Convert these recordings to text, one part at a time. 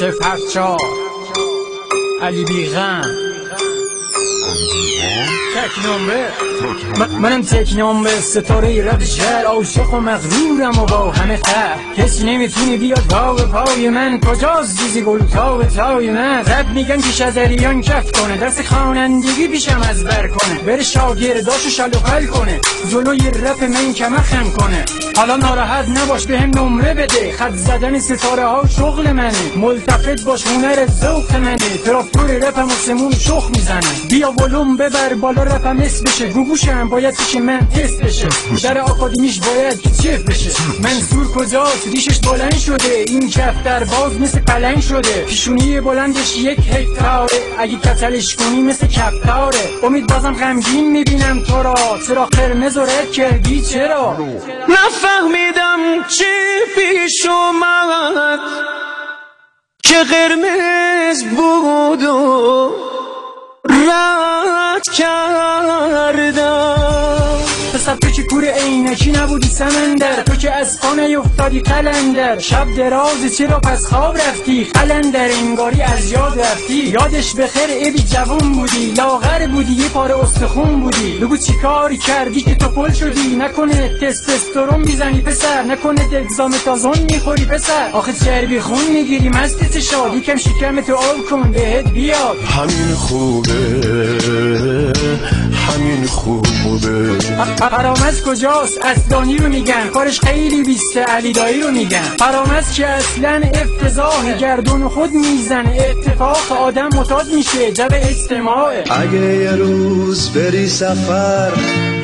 074 علی بیغم تک نمره منم تک نمره ستاره رد شهر عاشق و مغرورم و با همه خر کسی نمیتونی بیاد پا پای من کجاست دیزی گل تا به تای من رب میگن که شذریان کف کنه درس خوانندگی پیشم از بر کنه بره شاگرداشو شل و حل کنه جلوی رپ من کمخم کنه حالا ناراحت نباش بهم نمره بده خط زدن ستاره ها شغل منه ملتفت باش هنر ذوق منه تراکتور رپم و سمون شخ میزنه بیا ولوم ببر بالا رپم اس بشه گوگوشم باید پیش من تست بشه در آکادمیش باید که چف بشه منصور کجاست ریشش بلند شده این کفتر باز مثل پلنگ شده پیشونی بلندش 1 هکتاره اگه کتلش کنی مثل کفتاره امید بازم غمگین میبینم تو را چرا قرمز و رد کردی چرا نفهمیدم چی پیش اومد که قرمز بود و رد کردم پسر تو که کور عینکی نبودی سمندر تو که از خانه افتادی قلندر شب درازی چرا پس خواب رفتی قلندر انگاری از یاد رفتی یادش بخیر ابی جوون بودی لاغر بودی یه پاره استخون بودی بگو چی کاری کردی که تو پل شدی نکنه تستوسترون میزنی پسر نکنه دگزامتازون میخوری پسر آخه چربی خون میگیری مستت شاد یکم شکم تو آب کن بهت بیاد همین خوبه همین خوبه فرامز کجاست اسدانی رو میگن کارش خیلی بیسته علی دایی رو میگن فرامز که اصلا افتضاح گردون خود میزنه اتفاق آدم معتاد میشه جو اجتماعه اگه یه روز بری سفر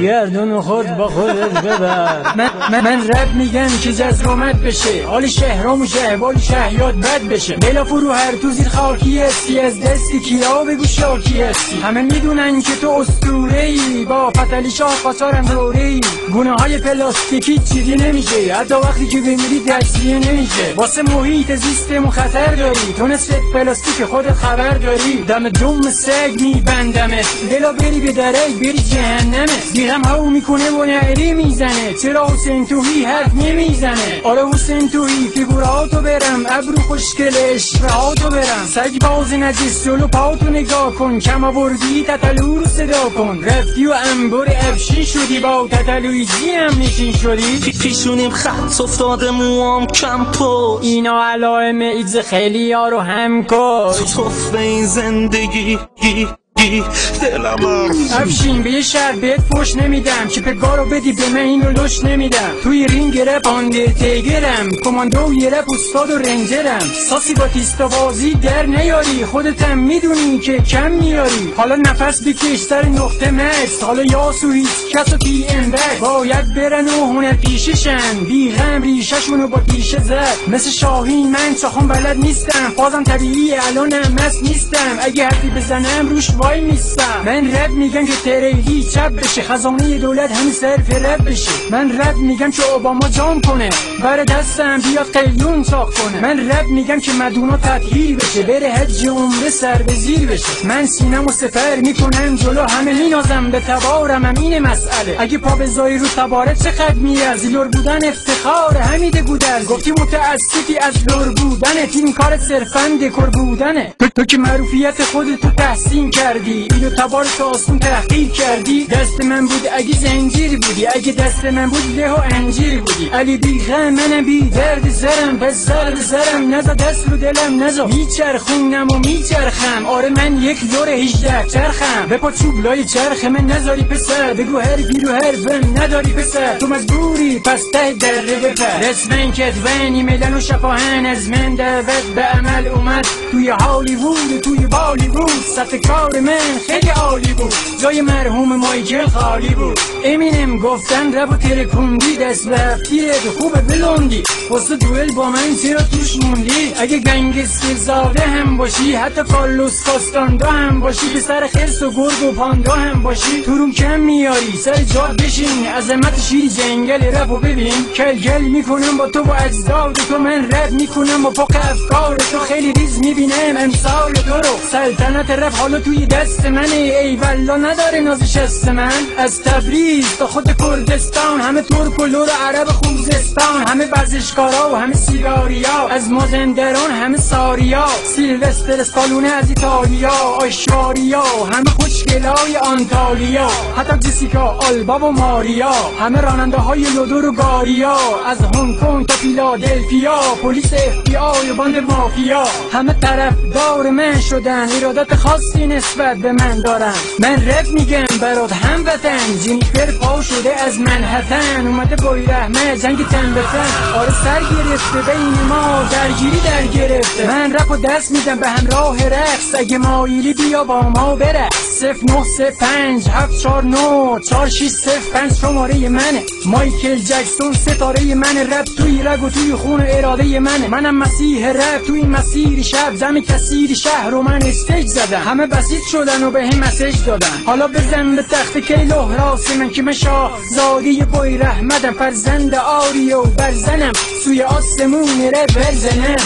گردون خود با خودت ببر من رب میگم که جزرومت بشه حال شهرام و شهبال شهیاد بد بشه بلا فرو هر تو زیر خاکی هستی از دستی کیا بگو شاکی هستی همه میدونن که تو اسطوره‌ای با فتلی شاه قاچارم دوره‌ای گونه های پلاستیکی چیزی نمیشه حتی وقتی که بمیری تجزیه نمیشه واسه محیط زیستمون خطر داری تو نصف پلاستیک خودت خبر داری دم دم سگ میبندمت بلا بری به درک بری جهنمت دیرم هاو میکنه و نعری میزنه چرا حسین توهی حرف نمیزنه آره حسین توهی فیگوراتو برم ابرو خوشگلش رهاتو برم سگ باز نجس جلو پاتو نگاه کن کم آوردی تتلو رو صدا کن رفتی و انبار افشین شدی با تتلویجی هم نشین شدی پیشونیم خط افتاده موام کمپو اینا علائم ایدز خیلی ها رو هم کن تو به این زندگی دلم افشین به یه شهر بهت فوش نمیدم که پگارو بدی به من اینو لش نمیدم توی رینگ رپ آندرتیگرم کماندو یه رپ استاد و رنجرم ساسی با تیستا بازی در نیاری خودتم میدونی که کم میاری حالا نفس بکش سر نقطه مست حالا یاسو هیچ کس و پی ام بک باید برن و هنر پیششن بیغم ریششونو با تیشه زد مثل شاهین من چاخون بلد نیستم بازم طبیعی الانم مست نیستم اگه حرفی بزنم روش وای میستم من رب میگم که تریلی چپ بشه خزانه دولت همین صرف رب بشه من رب میگم که اوباما جام کنه بر دستم بیاد قلیون ساخت کنه من رب میگم که مدونا تطهیر بشه بره حج عمره سر به زیر بشه من سینمو سفر میکنم جلو همه مینازم به تبارم همین مسئله اگه پا بذاری رو تباره چقدر میارزی لور بودن افتخار حمید گودر گفتی متاسفی از لور بودنت این کار صرفا دکور بودنه تو که معروفیت خودتو تحسین کردی اینو تبارت آسون تحقیر کردی دست من بود اگه زنجیر بودی اگه دست من بود له و انجیر بودی علی بیغم منم بی درد سرم بس زرد سرم نزا دست رو دلم نزا میچرخونم و میچرخم آره من یک دور 18 چرخم بپا چوب لای چرخ من نذاری پسر بگو هر گیر و هر ون نداری پسر تو مجبوری پس ته دره بپر رسمن کدوانی میلن و شفاهن از من دعوت به عمل اومد توی هالیوود توی بالیوود سطح کار من خیلی عالی بود جای مرحوم مایکل خالی بود امینم گفتن رب و ترکوندی دست به هفتیه خوبه بلوندی واسه دوئل با من چرا توش موندی اگه گنگستر زاده هم باشی حتی کارلوس کاستاندا هم باشی به سر خرس و گرگ و پاندا هم باشی تو روم کم میاری سر جا بشین عظمت شیر جنگل رب و ببین کلگل میکنم با تو و اجداد تو من رب میکنم با پاک افکار تو خیلی ریز میبینم امثال تو رو سلطنت رب حالا توی دست منه، ای والله نداره نازش است من. از تبریز تا خود کردستان، همه ترک و لور عرب خوزستان، همه ورزشکارا و همه سیگاریا، از مازندران همه ساریا، سیلوستر سالونه از ایتالیا، آشواریا همه خوشگلای آنتالیا، حتی جسیکا آلبا و ماریا، همه راننده های لودور و گاریا، از هنگ کنگ تا فیلادلفیا، پلیس FBI و باند مافیا، همه طرفدار من شدن، ارادت خاصی نسبت به من دارن. من رپ میگم برات هموطن، جینیفر پا شده از منهتن، اومده بای رحمت جنگ تن به تن، آره سر گرفته بین ما درگیری در گرفته. من رپ و دست میدم به همراه رقص، اگه مایلی بیا با ما برقص. 0935 749 4605 شماره منه، مایکل جکسون ستاره منه، رپ توی رگ و توی خون اراده منه. منم مسیح رپ توی مسیر شب، زم کثیر شهر رو من استیج زدم، همه بسیط شدن و به هم مسیج دادن. حالا بزن به تخت کیلوه راست من که من شاهزاده بای رحمتم، فرزند آری و برزنم، سوی آسمون رپ برزنم.